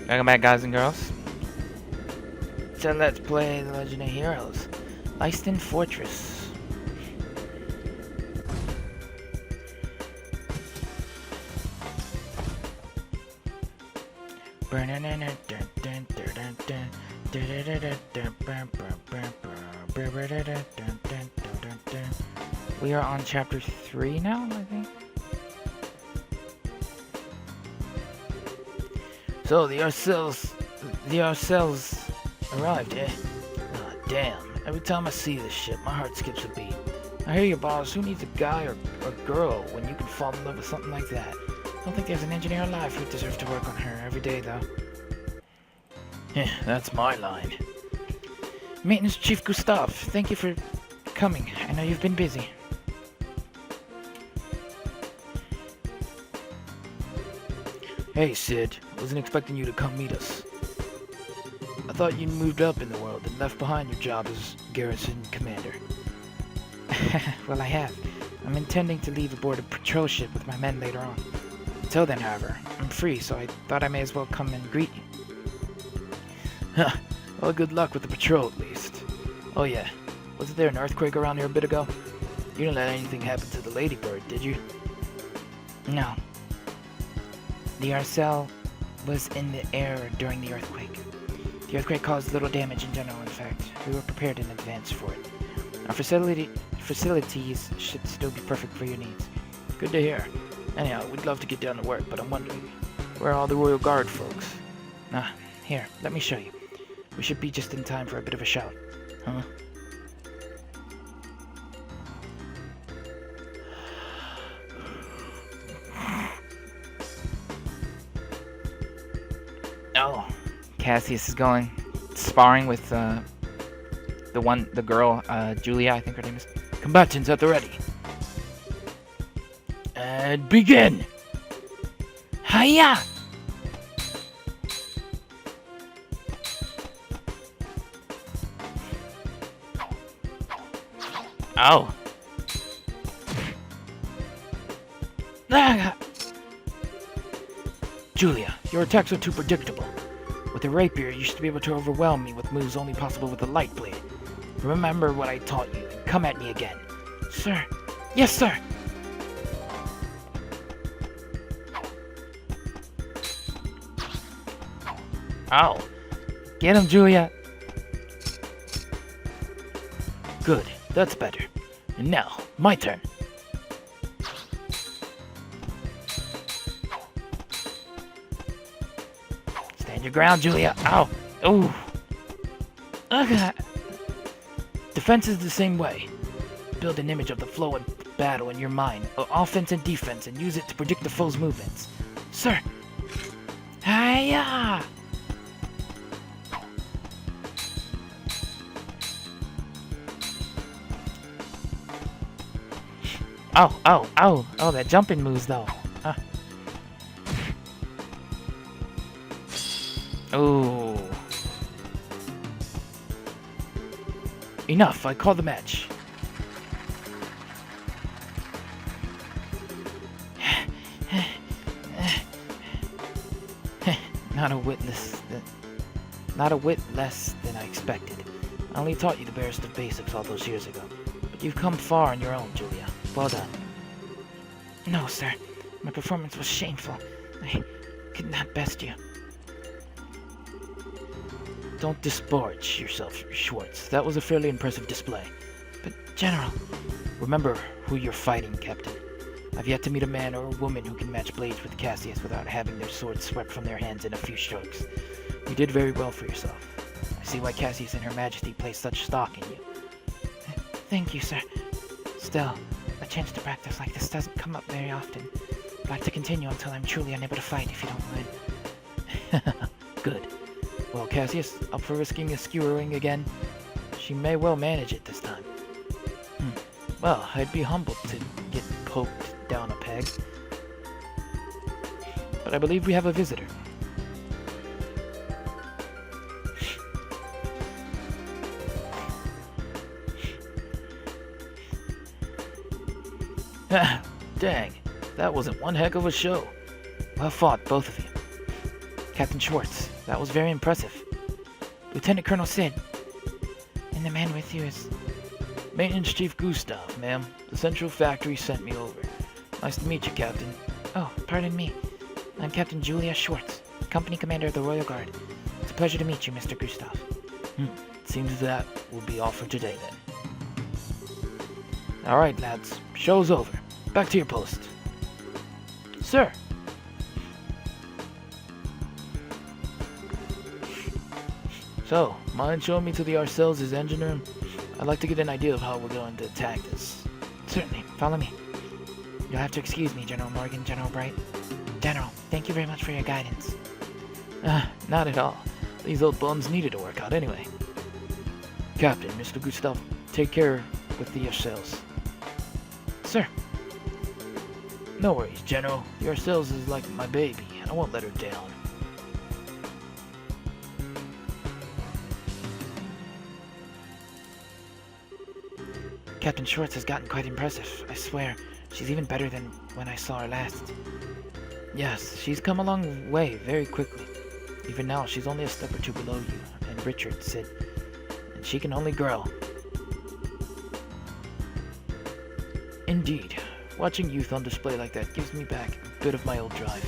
Welcome back, guys and girls. So let's play The Legend of Heroes. Leisten Fortress. We are on chapter 3 now, I think. So the Arcells arrived, eh? Oh, damn. Every time I see this shit, my heart skips a beat. I hear you, boss. Who needs a guy or girl when you can fall in love with something like that? I don't think there's an engineer alive who deserves to work on her every day, though. Yeah, that's my line. Maintenance Chief Gustav, thank you for coming. I know you've been busy. Hey, Sid. Wasn't expecting you to come meet us. I thought you'd moved up in the world and left behind your job as garrison commander. Well, I have. I'm intending to leave aboard a patrol ship with my men later on. Until then, however, I'm free, so I thought I may as well come and greet you. Huh. Well, good luck with the patrol, at least. Oh yeah, wasn't there an earthquake around here a bit ago? You didn't let anything happen to the Ladybird, did you? No. The Arcel was in the air during the earthquake. The earthquake caused little damage in general, in fact. We were prepared in advance for it. Our facilities should still be perfect for your needs. Good to hear. Anyhow, we'd love to get down to work, but I'm wondering, where are all the Royal Guard folks? Here, let me show you. We should be just in time for a bit of a shout. Huh? Oh, Cassius is going sparring with the girl, Julia, I think her name is. Combatants at the ready. And begin. Hiya! Oh. Julia, your attacks are too predictable. With a rapier, you should be able to overwhelm me with moves only possible with a light blade. Remember what I taught you, and come at me again. Sir. Yes, sir! Ow. Get him, Julia. Good. That's better. And now, my turn. Stand your ground, Julia. Ow. Ooh. Ugh. Defense is the same way. Build an image of the flow of battle in your mind, offense and defense, and use it to predict the foe's movements. Sir. Hiya! Oh, that jumping moves though. Oh. Enough, I call the match. Not a whit less than I expected. I only taught you the barest of basics all those years ago. But you've come far on your own, Julia. Well done. No, sir. My performance was shameful. I could not best you. Don't disparage yourself, Schwartz. That was a fairly impressive display. But, General... Remember who you're fighting, Captain. I've yet to meet a man or a woman who can match blades with Cassius without having their swords swept from their hands in a few strokes. You did very well for yourself. I see why Cassius and Her Majesty place such stock in you. Thank you, sir. Still, a chance to practice like this doesn't come up very often. I'd like to continue until I'm truly unable to fight, if you don't mind. Good. Well, Cassius, up for risking a skewering again? She may well manage it this time. Well, I'd be humbled to get poked down a peg. But I believe we have a visitor. Dang, that wasn't one heck of a show. Well fought, both of you. Captain Schwartz, That was very impressive. Lieutenant Colonel Sid. And the man with you is... Maintenance Chief Gustav, ma'am. The Central Factory sent me over. Nice to meet you, Captain. Oh, pardon me. I'm Captain Julia Schwartz, Company Commander of the Royal Guard. It's a pleasure to meet you, Mr. Gustav. Seems that will be all for today, then. Alright, lads. Show's over. Back to your post. Sir! So, mind showing me to the Arcells' engine room? I'd like to get an idea of how we're going to attack this. Certainly. Follow me. You'll have to excuse me, General Morgan, General Bright. General, thank you very much for your guidance. Not at all. These old bones needed a workout anyway. Captain, Mr. Gustav, take care with the Arcells. Sir. No worries, General. The Arcells is like my baby. I won't let her down. Captain Schwartz has gotten quite impressive, I swear. She's even better than when I saw her last. Yes, she's come a long way very quickly. Even now, she's only a step or two below you and Richard, Sid. And she can only grow. Indeed. Watching youth on display like that gives me back a bit of my old drive.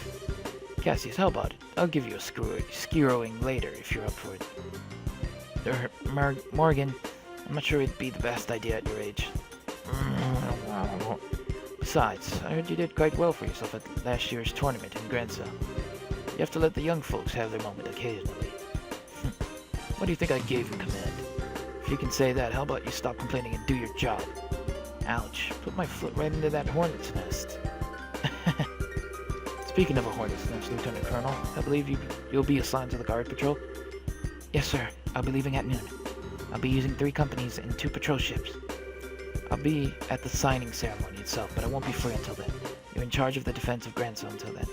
Cassius, how about it? I'll give you a skiroing later if you're up for it. Morgan, I'm not sure it'd be the best idea at your age. Besides, I heard you did quite well for yourself at last year's tournament in Gransa. You have to let the young folks have their moment occasionally. What do you think I gave you command? If you can say that, how about you stop complaining and do your job? Ouch, put my foot right into that hornet's nest. Speaking of a hornet's nest, Lieutenant Colonel, I believe you'll be assigned to the guard patrol? Yes, sir. I'll be leaving at noon. I'll be using 3 companies and 2 patrol ships. I'll be at the signing ceremony itself, but I won't be free until then. You're in charge of the defense of Gransa until then.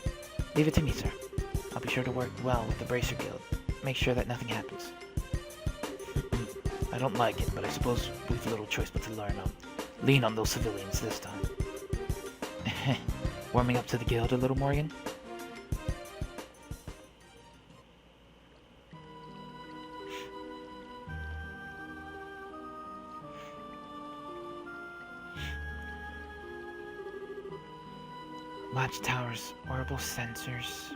Leave it to me, sir. I'll be sure to work well with the Bracer Guild. Make sure that nothing happens. I don't like it, but I suppose we've little choice but to lean on those civilians this time. Warming up to the guild a little, Morgan? Watchtowers, orbital sensors,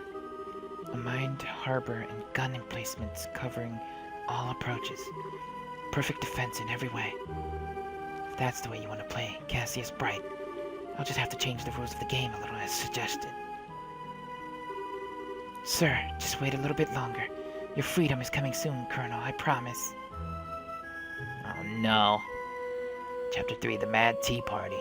a mined harbor, and gun emplacements covering all approaches. Perfect defense in every way. If that's the way you want to play, Cassius Bright, I'll just have to change the rules of the game a little as suggested. Sir, just wait a little bit longer. Your freedom is coming soon, Colonel, I promise. Oh no. Chapter 3, The Mad Tea Party.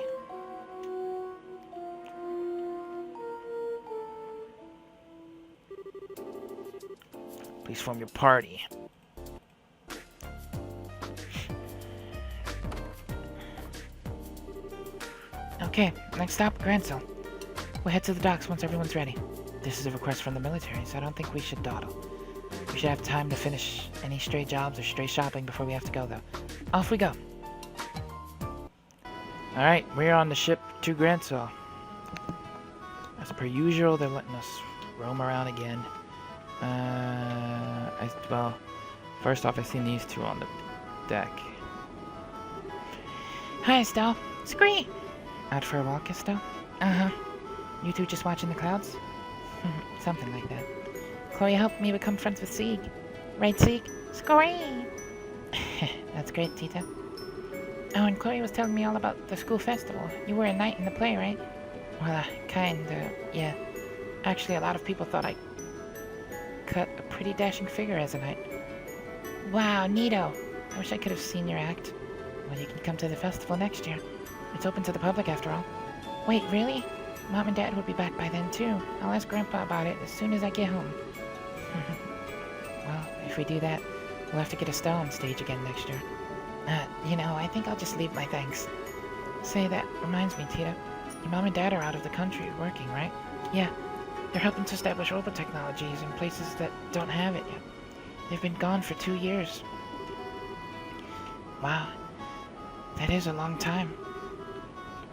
Please form your party. Okay, next stop, Gransa. We'll head to the docks once everyone's ready. This is a request from the military, so I don't think we should dawdle. We should have time to finish any stray jobs or stray shopping before we have to go, though. Off we go. Alright, we're on the ship to Gransa. As per usual, they're letting us roam around again. Well, first off, I've seen these two on the deck. Hi, Estelle. Scree! Out for a walk, Estelle? Uh-huh. You two just watching the clouds? Something like that. Chloe helped me become friends with Sieg. Right, Sieg? Scree! That's great, Tita. Oh, and Chloe was telling me all about the school festival. You were a knight in the play, right? Well, yeah. Actually, a lot of people thought I cut a pretty dashing figure as a knight. Wow, neato. I wish I could have seen your act. Well, you can come to the festival next year. It's open to the public, after all. Wait, really? Mom and Dad will be back by then, too. I'll ask Grandpa about it as soon as I get home. Well, if we do that, we'll have to get Estelle on stage again next year. I think I'll just leave my thanks. Say, that reminds me, Tita. Your mom and dad are out of the country working, right? Yeah. They're helping to establish orbital technologies in places that don't have it yet. They've been gone for 2 years. Wow. That is a long time.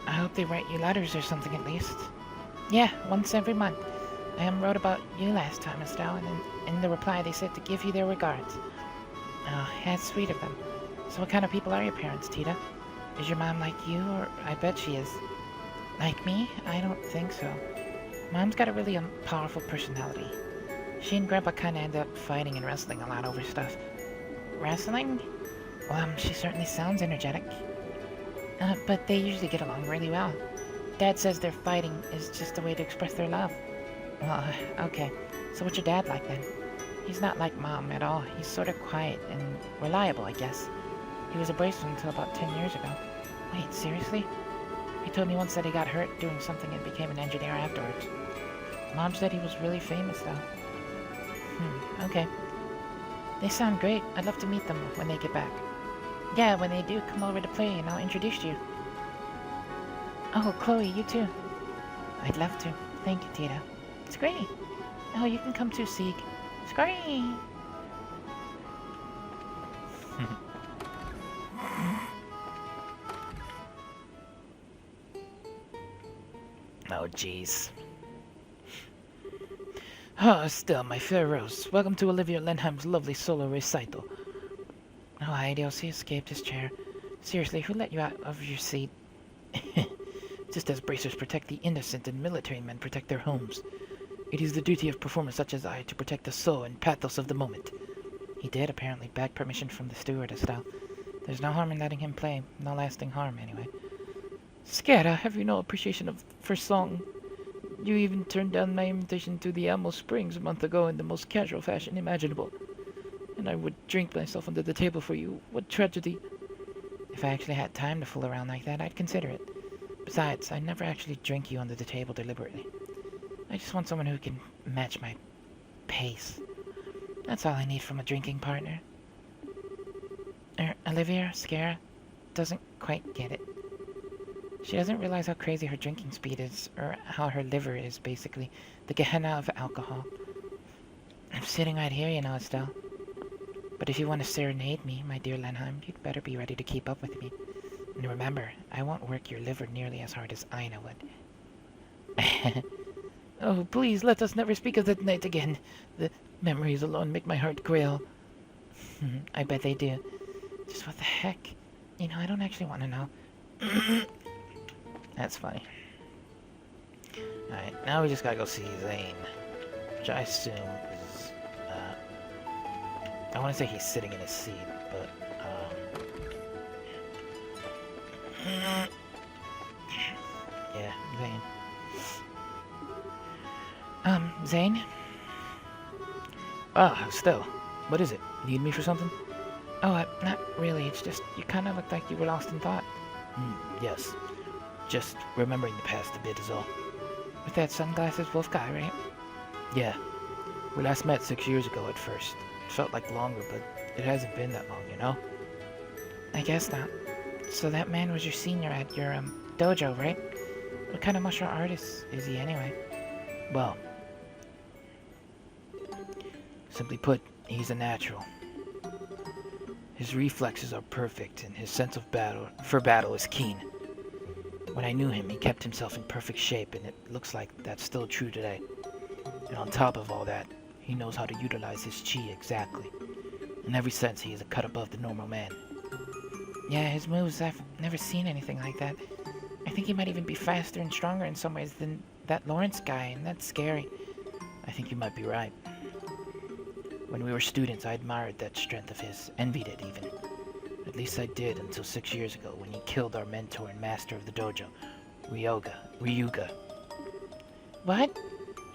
I hope they write you letters or something at least. Yeah, once every month. I wrote about you last time, Estelle, and in the reply they said to give you their regards. Oh, that's sweet of them. So what kind of people are your parents, Tita? Is your mom like you, or I bet she is. Like me? I don't think so. Mom's got a really powerful personality. She and Grandpa kinda end up fighting and wrestling a lot over stuff. Wrestling? Well, she certainly sounds energetic. But they usually get along really well. Dad says their fighting is just a way to express their love. Well, okay. So what's your dad like then? He's not like Mom at all. He's sort of quiet and reliable, I guess. He was abrasive until about 10 years ago. Wait, seriously? He told me once that he got hurt doing something and became an engineer afterwards. Mom said he was really famous, though. Okay. They sound great. I'd love to meet them when they get back. Yeah, when they do, come over to play and I'll introduce you. Oh, Chloe, you too. I'd love to. Thank you, Tita. It's great. Oh, you can come too, Sieg. It's great. Oh, jeez. Oh, Estelle, my fair rose. Welcome to Olivia Lenheim's lovely solo recital. Oh, Aidios, he escaped his chair. Seriously, who let you out of your seat? Just as bracers protect the innocent and military men protect their homes. It is the duty of performers such as I to protect the soul and pathos of the moment. He did apparently beg permission from the steward, Estelle. There's no harm in letting him play. No lasting harm, anyway. Scara, have you no appreciation for song? You even turned down my invitation to the Elmo Springs a month ago in the most casual fashion imaginable. And I would drink myself under the table for you. What tragedy. If I actually had time to fool around like that, I'd consider it. Besides, I never actually drink you under the table deliberately. I just want someone who can match my pace. That's all I need from a drinking partner. Olivia Scara doesn't quite get it. She doesn't realize how crazy her drinking speed is, or how her liver is basically the Gehenna of alcohol. I'm sitting right here, you know, Estelle. But if you want to serenade me, my dear Lenheim, you'd better be ready to keep up with me. And remember, I won't work your liver nearly as hard as Aina would. Oh, please, let us never speak of that night again. The memories alone make my heart quail. I bet they do. Just what the heck? You know, I don't actually want to know. That's funny. Alright, now we just gotta go see Zane. Which I assume is, I want to say he's sitting in his seat, but, yeah, Zane. Zane? Ah, Estelle. What is it? Need me for something? Oh, not really. It's just, you kind of looked like you were lost in thought. Yes. Just remembering the past a bit is all. With that sunglasses wolf guy, right? Yeah. We last met 6 years ago at first. It felt like longer, but it hasn't been that long, you know? I guess not. So that man was your senior at your, dojo, right? What kind of martial artist is he anyway? Well, simply put, he's a natural. His reflexes are perfect, and his sense of battle is keen. When I knew him, he kept himself in perfect shape, and it looks like that's still true today. And on top of all that, he knows how to utilize his chi exactly. In every sense, he is a cut above the normal man. Yeah, his moves, I've never seen anything like that. I think he might even be faster and stronger in some ways than that Lawrence guy, and that's scary. I think you might be right. When we were students, I admired that strength of his, envied it even. At least I did until 6 years ago when he killed our mentor and master of the dojo, Ryuga. What?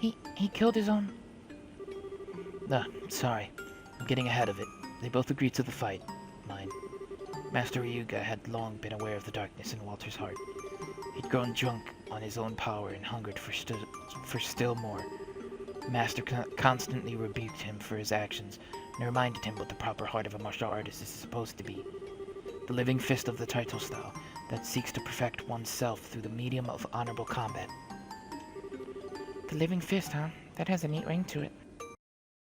He killed his own... Sorry. I'm getting ahead of it. They both agreed to the fight. Mine. Master Ryuga had long been aware of the darkness in Walter's heart. He'd grown drunk on his own power and hungered for still more. Master constantly rebuked him for his actions and reminded him what the proper heart of a martial artist is supposed to be. The living fist of the Taito style that seeks to perfect oneself through the medium of honorable combat. The living fist, huh? That has a neat ring to it.